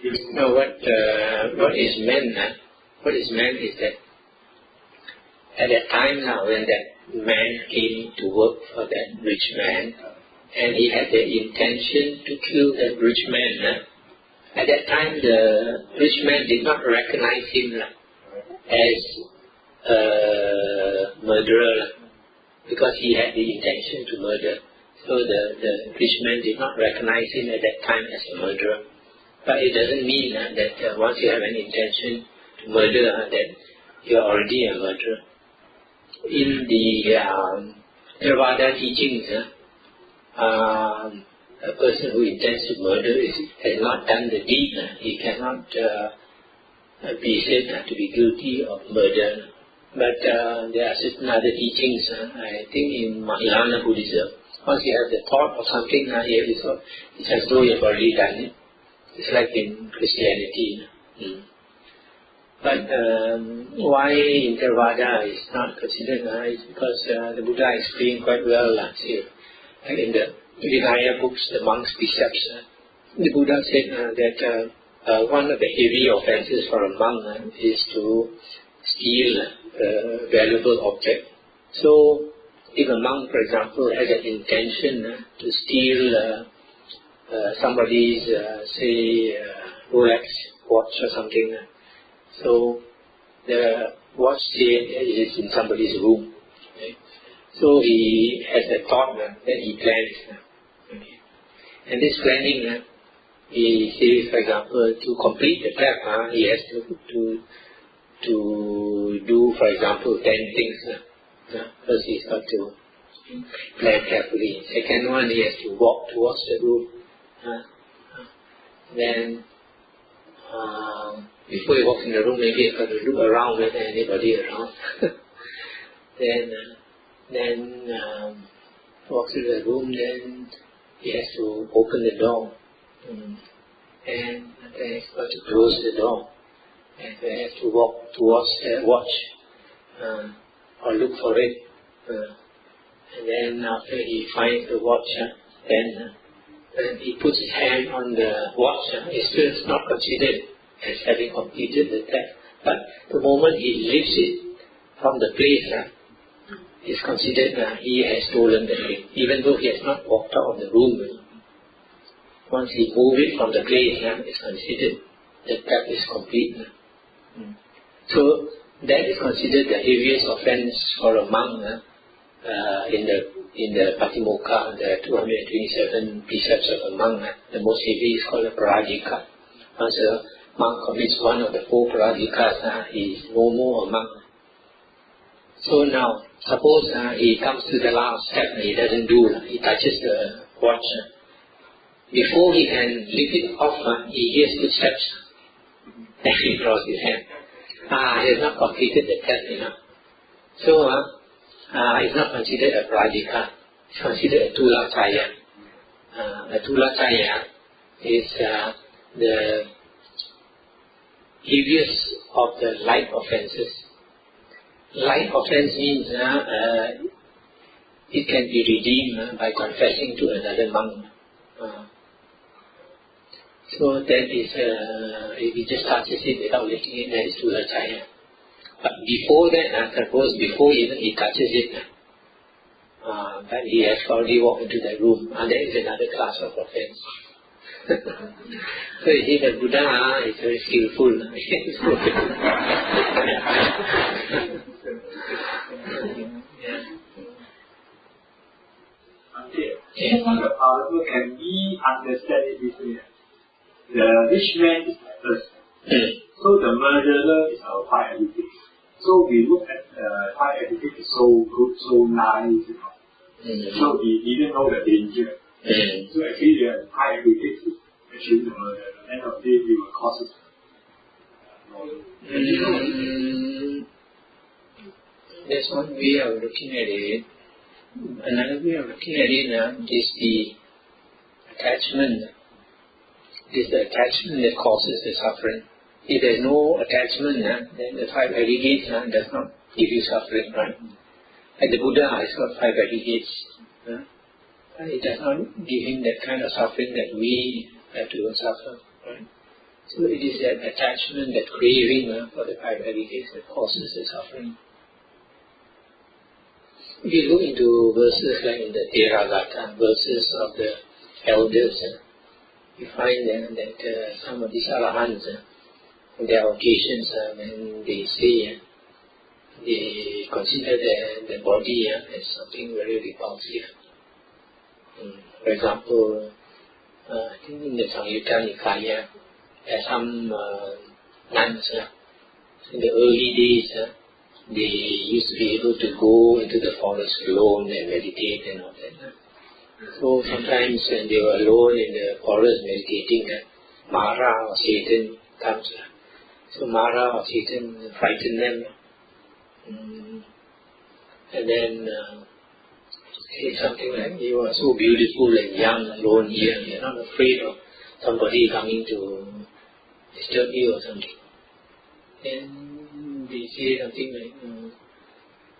No, what is meant is that at that time now when that man came to work for that rich man, and he had the intention to kill that rich man, at that time the rich man did not recognize him as a murderer, because he had the intention to murder. So the rich man did not recognize him at that time as a murderer. But it doesn't mean that once you have an intention to murder, that you are already a murderer. In the Theravada teachings, a person who intends to murder has not done the deed. He cannot be said to be guilty of murder. But there are certain other teachings, I think in Mahayana Buddhism, once you have the thought of something, it's as though you have already done it. It's like in Christianity. But why in Theravada is not considered is because the Buddha explained quite well in the Vinaya books, the monks' precepts. The Buddha said that one of the heavy offences for a monk is to steal a valuable object. So if a monk, for example, has an intention to steal somebody's, say, Rolex watch or something, so the watch is in somebody's room. Okay? So he has a thought that he plans. Okay? And this planning, he says, for example, to complete the theft, he has to do, for example, 10 things. First he's got to plan carefully. Second one, he has to walk towards the room. Then, before he walks in the room, maybe he's got to look around whether anybody around. Then walks to the room, then he has to open the door. And then he's got to close the door. And then he has to walk towards the watch, or look for it. And then after he finds the watch, then he puts his hand on the watch. It's still not considered as having completed the theft. But the moment he lifts it from the place, it's considered he has stolen the thing, even though he has not walked out of the room. Once he moves it from the place, it's considered the theft is complete. So that is considered the heaviest offence for a monk in the Patimokkha, the 227 precepts of a monk. The most heavy is called a parajika. Once a monk commits one of the 4 parajikas, he is no more a monk. So now, suppose he comes to the last step and he doesn't do, he touches the watch. Before he can lift it off, he hears footsteps. Then he draws his hand. He has not completed the theft, So, it's not considered a prajika. It's considered a tulacaya. A tulacaya is the heaviest of the light offences. Light offence means it can be redeemed by confessing to another monk. So that is, if he just touches it without lifting it, that is tulacaya. But before that, suppose before even he touches it, but he has already walked into the room, that is another class of offence. So you see, the Buddha is very skillful. However, can we understand it this way? The rich man is the first. So the murderer is our high education. So we look at the high education is so good, so nice, So he didn't know the danger. So actually the high education is actually the murderer. At the end of the day, he will cause us. That's one way of looking at it. Another way of looking at it is the attachment. It is the attachment that causes the suffering. If there is no attachment, then the 5 aggregates does not give you suffering, right? Like the Buddha has got 5 aggregates. It does not give him that kind of suffering that we have to suffer, right? So it is that attachment, that craving for the primary case that causes the suffering. If you look into verses like in the Theravada, verses of the elders, you find that some of these arahants, there are occasions when they say, they consider the body as something very repulsive. For example, I think in the Samyutta Nikaya, there are some nuns, in the early days, they used to be able to go into the forest alone and meditate and all that. So sometimes when they were alone in the forest meditating, Mara or Satan comes. So Mara or Satan frighten them. And then say something like, you are so beautiful and young alone here, you are not afraid of somebody coming to disturb you or something. Then they say something like,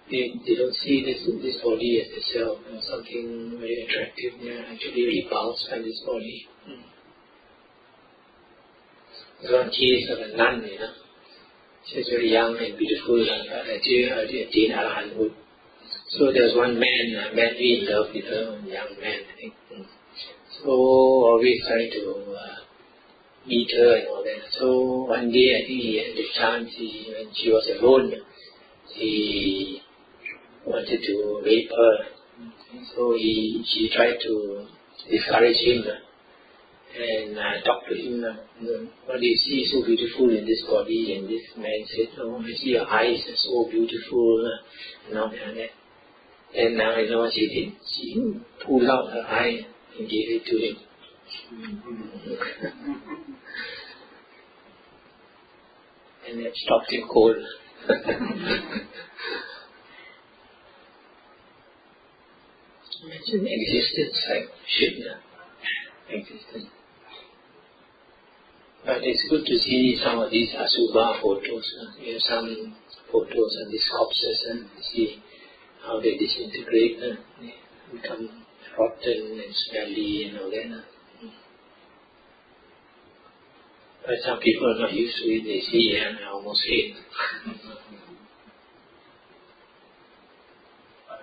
they don't see this body as the self, something very attractive. They are actually repulsed by this body. There's one case of a nun, she's very young and beautiful, attained arahanthood. So there was one man, madly in love with her, young man, I think. So always trying to meet her and all that. So one day I think he had the chance, when she was alone, he wanted to rape her. So she tried to discourage him and talk to him. What do you see so beautiful in this body? And this man said, oh, I see your eyes are so beautiful and all that. And now you know what she did? She pulled out her eye and gave it to him. And that stopped him cold. Imagine existence like Shivna. Existence. But it's good to see some of these Asubha photos. You have some photos of these corpses and see how they disintegrate, they become rotten and smelly and all that. But some people are not used to it, they see and almost hate.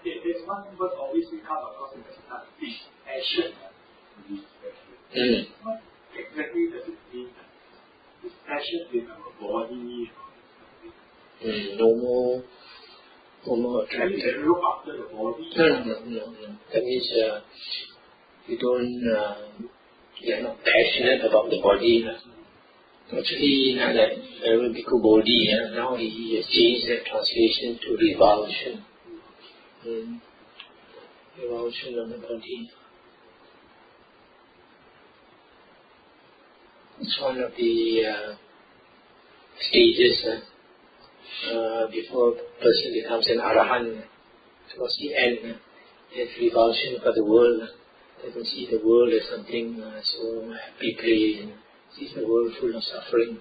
There's one word always we come across in the passion. What exactly does it mean? This passion in our body? No more attractive. You look after the body? No. That means you're not passionate about the body. Actually, that Bhikkhu Bodhi, now he has changed that translation to revulsion. Revulsion of the body. It's one of the stages before a person becomes an arahant. Towards the end, there's revulsion for the world. Doesn't see the world as something so happy, play, sees the world full of suffering.